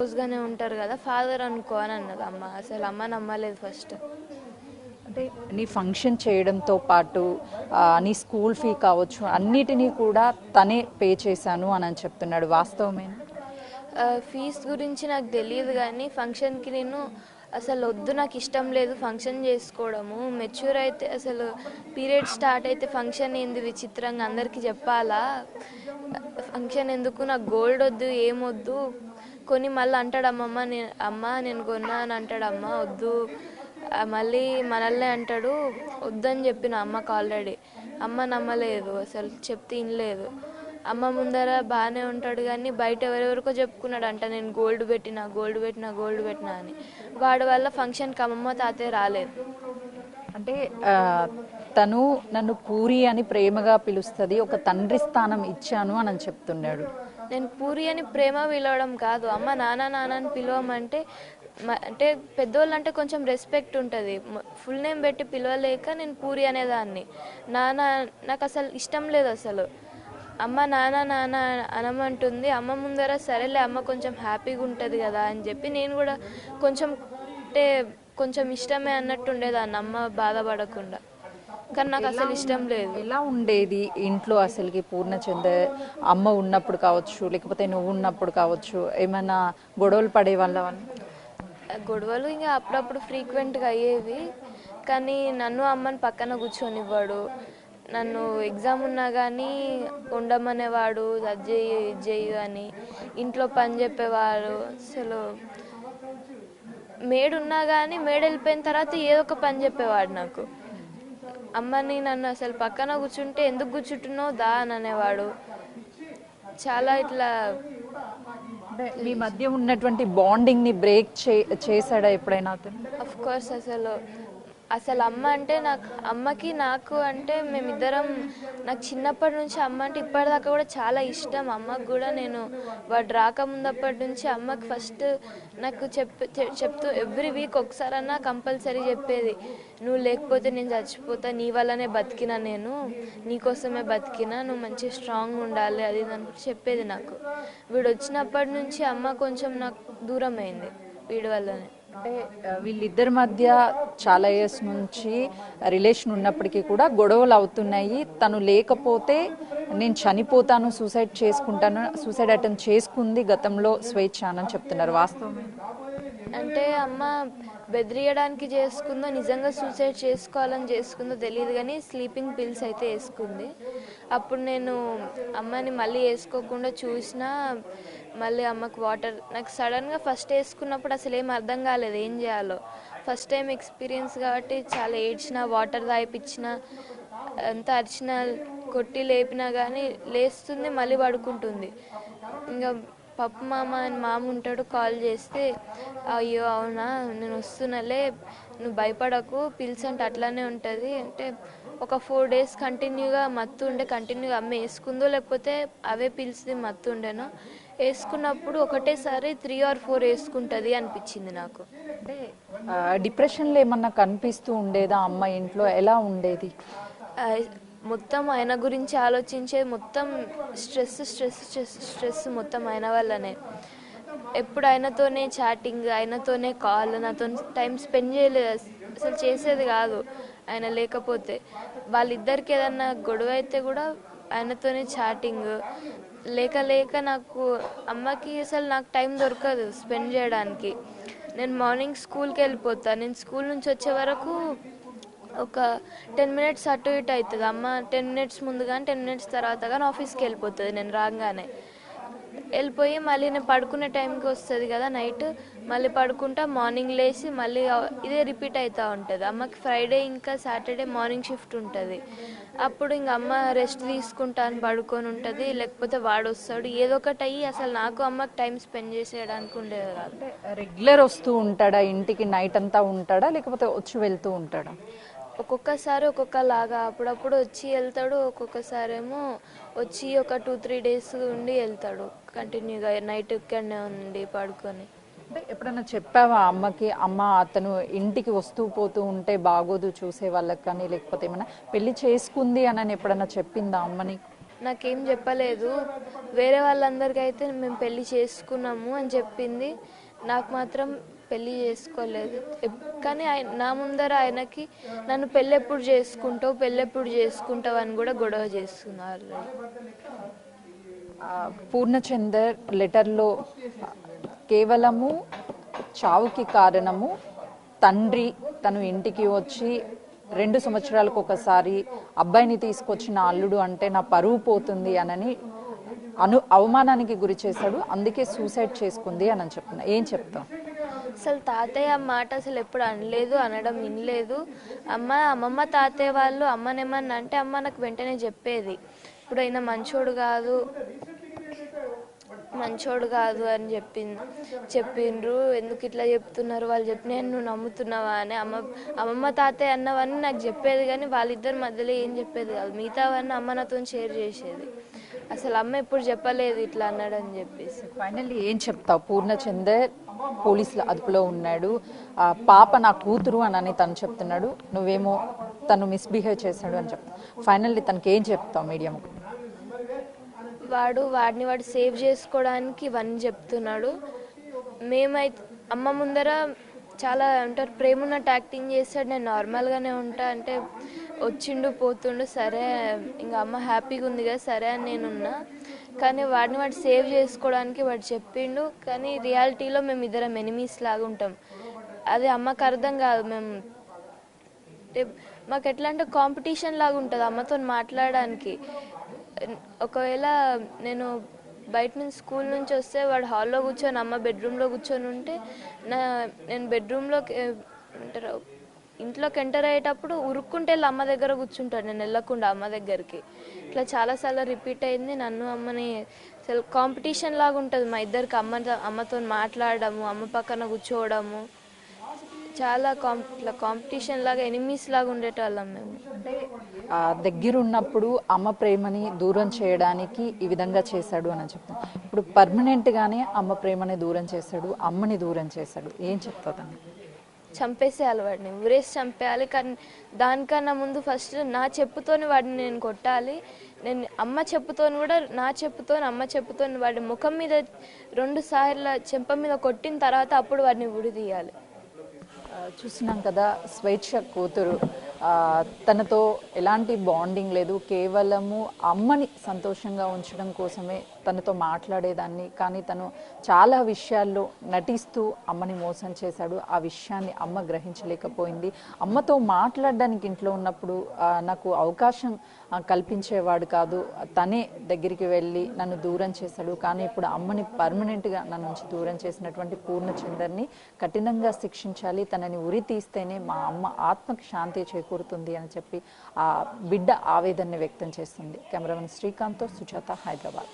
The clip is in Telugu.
క్లోజ్గానే ఉంటారు కదా, ఫాదర్ అనుకో అని అన్నది అమ్మ. అసలు అమ్మ నమ్మలేదు ఫస్ట్. అంటే నీ ఫంక్షన్ చేయడంతో పాటు నీ స్కూల్ ఫీ కావచ్చు అన్నిటినీ కూడా తనే పే చేశాను అని చెప్తున్నాడు, వాస్తవమేనా? ఫీజ్ గురించి నాకు తెలియదు కానీ ఫంక్షన్కి నేను అసలు వద్దు, నాకు ఇష్టం లేదు ఫంక్షన్ చేసుకోవడము. మెచ్యూర్ అయితే అసలు పీరియడ్ స్టార్ట్ అయితే ఫంక్షన్ ఏంది విచిత్రంగా అందరికీ చెప్పాలా, ఫంక్షన్ ఎందుకు, నాకు గోల్డ్ వద్దు ఏమొద్దు, కొని మళ్ళీ అంటాడు అమ్మ నేను కొన్నా అని అంటాడు, అమ్మ వద్దు. మళ్ళీ మనల్నే అంటాడు, వద్దని చెప్పిన అమ్మకు ఆల్రెడీ. అమ్మ నమ్మలేదు, అసలు చెప్తే వినలేదు. అమ్మ ముందర బాగానే ఉంటాడు కానీ బయట ఎవరెవరికో చెప్పుకున్నాడు అంట, నేను గోల్డ్ పెట్టినా అని. వాడి వల్ల ఫంక్షన్కి అమ్మమ్మ తాతయ్య రాలేదు. అంటే తను నన్ను పూరి అని ప్రేమగా పిలుస్తుంది, ఒక తండ్రి స్థానం ఇచ్చాను అని చెప్తున్నాడు. నేను పూరి అని ప్రేమ పిలవడం కాదు, అమ్మ నాన్న అని పిలవమంటే, అంటే పెద్దోళ్ళు అంటే కొంచెం రెస్పెక్ట్ ఉంటుంది. ఫుల్ నేమ్ పెట్టి పిలవలేక నేను పూరి అనేదాన్ని. నాన్న నాకు అసలు ఇష్టం లేదు అసలు. అమ్మ నాన్న అనమంటుంది. అమ్మ ముందర సరేలే అమ్మ కొంచెం హ్యాపీగా ఉంటుంది కదా అని చెప్పి నేను కూడా కొంచెం అంటే కొంచెం ఇష్టమే అన్నట్టు ఉండేదాన్ని, అమ్మ బాధపడకుండా. కానీ నాకు అసలు ఇష్టం లేదు. ఎలా ఉండేది ఇంట్లో అసలుకి పూర్ణచందర్? అమ్మ ఉన్నప్పుడు కావచ్చు లేకపోతే నువ్వు ఉన్నప్పుడు కావచ్చు ఏమైనా గొడవలు పడే వాళ్ళ? గొడవలు ఇంకా అప్పుడప్పుడు ఫ్రీక్వెంట్గా అయ్యేవి, కానీ నన్ను అమ్మని పక్కన కూర్చొనివ్వడు. నన్ను ఎగ్జామ్ ఉన్నా కానీ ఉండమనేవాడు, అది చెయ్యి ఇది చెయ్యి అని. ఇంట్లో పని చెప్పేవాడు. అసలు మేడున్నా కానీ మేడు వెళ్ళిపోయిన తర్వాత ఏదో ఒక పని చెప్పేవాడు నాకు. అమ్మని నన్ను అసలు పక్కన కూర్చుంటే ఎందుకు కూర్చుంటున్నావు దా అని అనేవాడు. చాలా ఇట్లా. మీ మధ్య ఉన్నటువంటి బాండింగ్ ని బ్రేక్ చేశాడా ఎప్పుడైనా అతను? Of course. అసలు అమ్మ అంటే అమ్మకి నాకు అంటే మేమిద్దరం, నాకు చిన్నప్పటి నుంచి అమ్మ అంటే ఇప్పటిదాకా కూడా చాలా ఇష్టం. అమ్మకు కూడా నేను వాడు రాకముందప్పటి నుంచి అమ్మకి ఫస్ట్ నాకు చెప్తూ ఎవ్రీ వీక్ ఒకసారన్నా కంపల్సరీ చెప్పేది, నువ్వు లేకపోతే నేను చచ్చిపోతా, నీ వల్లనే బతికినా, నేను నీకోసమే బతికినా, నువ్వు మంచి స్ట్రాంగ్ ఉండాలి అది ఇది అనుకుంటే చెప్పేది నాకు. వీడు వచ్చినప్పటి నుంచి అమ్మ కొంచెం నాకు దూరం అయింది వీడి వల్లనే. అంటే వీళ్ళిద్దరి మధ్య చాలా ఇయర్స్ నుంచి రిలేషన్ ఉన్నప్పటికీ కూడా గొడవలు అవుతున్నాయి. తను లేకపోతే నేను చనిపోతాను, సూసైడ్ అటెంప్ట్ చేసుకుంది గతంలో స్వేచ్ఛ అని చెప్తున్నారు, వాస్తవమే? అంటే అమ్మ బెదిరియడానికి చేసుకుందో నిజంగా సూసైడ్ చేసుకోవాలని చేసుకుందో తెలియదు కానీ స్లీపింగ్ పిల్స్ అయితే వేసుకుంది. అప్పుడు నేను అమ్మని మళ్ళీ వేసుకోకుండా చూసినా, మళ్ళీ అమ్మకు వాటర్ నాకు సడన్గా ఫస్ట్ వేసుకున్నప్పుడు అసలు ఏం అర్థం కాలేదు ఏం చేయాలో. ఫస్ట్ టైం ఎక్స్పీరియన్స్ కాబట్టి చాలా ఏడ్చిన, వాటర్ తాగిపించిన, అంతా అరిచిన, కొట్టి లేపినా కానీ లేస్తుంది, మళ్ళీ పడుకుంటుంది. ఇంకా పప్పు మామ అని మామ ఉంటాడు, కాల్ చేస్తే అయ్యో అవునా నేను వస్తున్నాలే, నువ్వు భయపడకు, పిల్స్ అంటే అట్లానే ఉంటుంది అంటే. ఒక 4 days కంటిన్యూగా మత్తు ఉండే, కంటిన్యూగా అమ్మ వేసుకుందో లేకపోతే అవే పిల్స్ది మత్తు ఉండేనో. వేసుకున్నప్పుడు ఒకటేసారి 3 or 4 వేసుకుంటుంది అనిపించింది నాకు. అంటే డిప్రెషన్లో ఏమన్నా కనిపిస్తూ ఉండేదా అమ్మ ఇంట్లో? ఎలా ఉండేది? మొత్తం ఆయన గురించి ఆలోచించే, మొత్తం స్ట్రెస్ మొత్తం ఆయన వల్లనే. ఎప్పుడు ఆయనతోనే చాటింగ్, ఆయనతోనే కాల్, నాతో టైం స్పెండ్ చేయలేదు అసలు, చేసేది కాదు ఆయన లేకపోతే. వాళ్ళిద్దరికి ఏదన్నా గొడవ అయితే కూడా ఆయనతోనే చాటింగ్. లేక నాకు అమ్మకి అసలు నాకు టైం దొరకదు స్పెండ్ చేయడానికి. నేను మార్నింగ్ స్కూల్కి వెళ్ళిపోతాను, నేను స్కూల్ నుంచి వచ్చే వరకు ఒక 10 minutes అటు ఇటు అవుతుంది. అమ్మ 10 minutes ముందు కానీ 10 minutes తర్వాత కానీ ఆఫీస్కి వెళ్ళిపోతుంది. నేను రాగానే వెళ్ళిపోయి మళ్ళీ నేను పడుకునే టైంకి వస్తుంది కదా నైట్, మళ్ళీ పడుకుంటా, మార్నింగ్ లేచి మళ్ళీ ఇదే రిపీట్ అవుతూ ఉంటుంది. అమ్మకి ఫ్రైడే ఇంకా సాటర్డే మార్నింగ్ షిఫ్ట్ ఉంటుంది. అప్పుడు ఇంక అమ్మ రెస్ట్ తీసుకుంటా అని పడుకొని ఉంటుంది, లేకపోతే వాడు వస్తాడు, ఏదో ఒకటి అయ్యి అసలు నాకు అమ్మకి టైం స్పెండ్ చేసేయడానికి ఉండేది కాదు. రెగ్యులర్ వస్తూ ఉంటాడా ఇంటికి? నైట్ అంతా ఉంటాడా లేకపోతే వచ్చి వెళ్తూ ఉంటాడా? ఒక్కొక్కసారి ఒక్కొక్కలాగా, అప్పుడప్పుడు వచ్చి వెళ్తాడు, ఒక్కొక్కసారి ఏమో వచ్చి ఒక 2-3 days ఉండి వెళ్తాడు కంటిన్యూగా, నైట్ ఇక్కడనే ఉండి పడుకొని. అంటే ఎప్పుడైనా చెప్పావా అమ్మకి, అమ్మ అతను ఇంటికి వస్తూ పోతూ ఉంటే బాగోదు చూసే వాళ్ళకి కానీ, లేకపోతే ఏమైనా పెళ్లి చేసుకుంది అని ఎప్పుడైనా చెప్పిందా అమ్మని? నాకేం చెప్పలేదు. వేరే వాళ్ళందరికీ అయితే మేము పెళ్లి చేసుకున్నాము అని చెప్పింది, నాకు మాత్రం పెళ్లి చేసుకోలేదు. కానీ నా ముందర ఆయనకి నన్ను పెళ్ళెప్పుడు చేసుకుంటావు అని కూడా గొడవ చేస్తున్నారు. పూర్ణచందర్ లెటర్లో కేవలము చావుకి కారణము తండ్రి తను ఇంటికి వచ్చి 2 సంవత్సరాలకు ఒకసారి అబ్బాయిని తీసుకొచ్చిన అల్లుడు అంటే నా పరువు పోతుంది అనని అవమానానికి గురి చేశాడు, అందుకే సూసైడ్ చేసుకుంది అని చెప్తున్నా. ఏం చెప్తాం? అసలు తాతయ్య ఆ మాట అసలు ఎప్పుడు అనలేదు, అనడం వినలేదు. అమ్మమ్మ తాతయ్య వాళ్ళు అమ్మనేమన్నా అంటే అమ్మ నాకు వెంటనే చెప్పేది, ఇప్పుడు అయినా మంచోడు కాదు అని చెప్పిండ్రు, ఎందుకు ఇట్లా చెప్తున్నారు వాళ్ళు నేను నువ్వు నమ్ముతున్నావా అని అమ్మమ్మ తాతయ్య అన్నవన్నీ నాకు చెప్పేది, కానీ వాళ్ళిద్దరి మధ్యలో ఏం చెప్పేది కాదు. మిగతావన్నీ అమ్మ నాతో షేర్ చేసేది. అసలు అమ్మ ఎప్పుడు చెప్పలేదు ఇట్లా అన్నాడని చెప్పేసి. ఫైనల్లీ ఏం చెప్తావు? పూర్ణచందర్ పోలీసుల అదుపులో ఉన్నాడు, పాప నా కూతురు అని తను చెప్తున్నాడు, నువ్వేమో తను మిస్బిహేవ్ చేశాడు అని చెప్తావు. ఫైనల్లీ తనకి ఏం చెప్తావు మీడియా? వాడిని సేవ్ చేసుకోవడానికి ఇవన్నీ చెప్తున్నాడు. మేమైతే అమ్మ ముందర చాలా అంటారు ప్రేమ ఉన్నట్టు యాక్టింగ్ చేస్తాడు, నేను నార్మల్గానే ఉంటా అంటే వచ్చిండు పోతుండు, సరే ఇంకా అమ్మ హ్యాపీగా ఉంది కదా సరే అని నేనున్నా. కానీ వాడిని సేవ్ చేసుకోవడానికి వాడు చెప్పిండు, కానీ రియాలిటీలో మేము ఇద్దరం ఎనిమీస్ లాగా ఉంటాం. అది అమ్మకు అర్థం కాదు. మాకు ఎట్లా అంటే కాంపిటీషన్ లాగా ఉంటుంది అమ్మతో మాట్లాడడానికి. ఒకవేళ నేను బయట నుంచి స్కూల్ నుంచి వస్తే వాడు హాల్లో కూర్చొని అమ్మ బెడ్రూమ్లో కూర్చొని ఉంటే నేను బెడ్రూమ్లోకి ఇంట్లోకి ఎంటర్ అయ్యేటప్పుడు ఉరుక్కుంటే వెళ్ళి అమ్మ దగ్గర కూర్చుంటాడు, నేను వెళ్ళకుండా అమ్మ దగ్గరికి. ఇట్లా చాలాసార్లు రిపీట్ అయింది. నన్ను అమ్మని అసలు కాంపిటీషన్ లాగా ఉంటుంది మా ఇద్దరికి. అమ్మతో మాట్లాడము, అమ్మ పక్కన కూర్చోవడము, చాలా ఇట్లా కాంపిటీషన్ లాగా ఎనిమీస్ లాగా ఉండేటోళ్ళం మేము. అంటే దగ్గరున్నప్పుడు అమ్మ ప్రేమని దూరం చేయడానికి ఈ విధంగా చేశాడు అని చెప్తాం. ఇప్పుడు పర్మనెంట్గానే అమ్మ ప్రేమని దూరం చేశాడు, అమ్మని దూరం చేశాడు, ఏం చెప్తాను? చంపేసేయాలి వాడిని, ఊరేసి చంపేయాలి. కానీ దానికన్నా ముందు ఫస్ట్ నా చెప్పుతోని వాడిని నేను కొట్టాలి. నేను అమ్మ చెప్పుతోని కూడా అమ్మ చెప్పుతోని వాడి ముఖం మీద 2 సార్లు చెంప మీద కొట్టిన తర్వాత అప్పుడు వాడిని ఉడి తీయాలి. చూసినాం కదా, స్వేచ్ఛ కూతురు, తనతో ఎలాంటి బాండింగ్ లేదు, కేవలము అమ్మని సంతోషంగా ఉంచడం కోసమే తనతో మాట్లాడేదాన్ని. కానీ తను చాలా విషయాల్లో నటిస్తూ అమ్మని మోసం చేశాడు. ఆ విషయాన్ని అమ్మ గ్రహించలేకపోయింది. అమ్మతో మాట్లాడడానికి ఇంట్లో ఉన్నప్పుడు నాకు అవకాశం కల్పించేవాడు కాదు, తనే దగ్గరికి వెళ్ళి నన్ను దూరం చేశాడు. కానీ ఇప్పుడు అమ్మని పర్మనెంట్గా నన్ను నుంచి దూరం చేసినటువంటి పూర్ణచందర్ని కఠినంగా శిక్షించాలి, తనని ఉరి తీస్తేనే మా అమ్మ ఆత్మకి శాంతి చేకూరుతుంది అని చెప్పి ఆ బిడ్డ ఆవేదనని వ్యక్తం చేస్తుంది. కెమెరామెన్ శ్రీకాంత్తో సుజాత, హైదరాబాద్.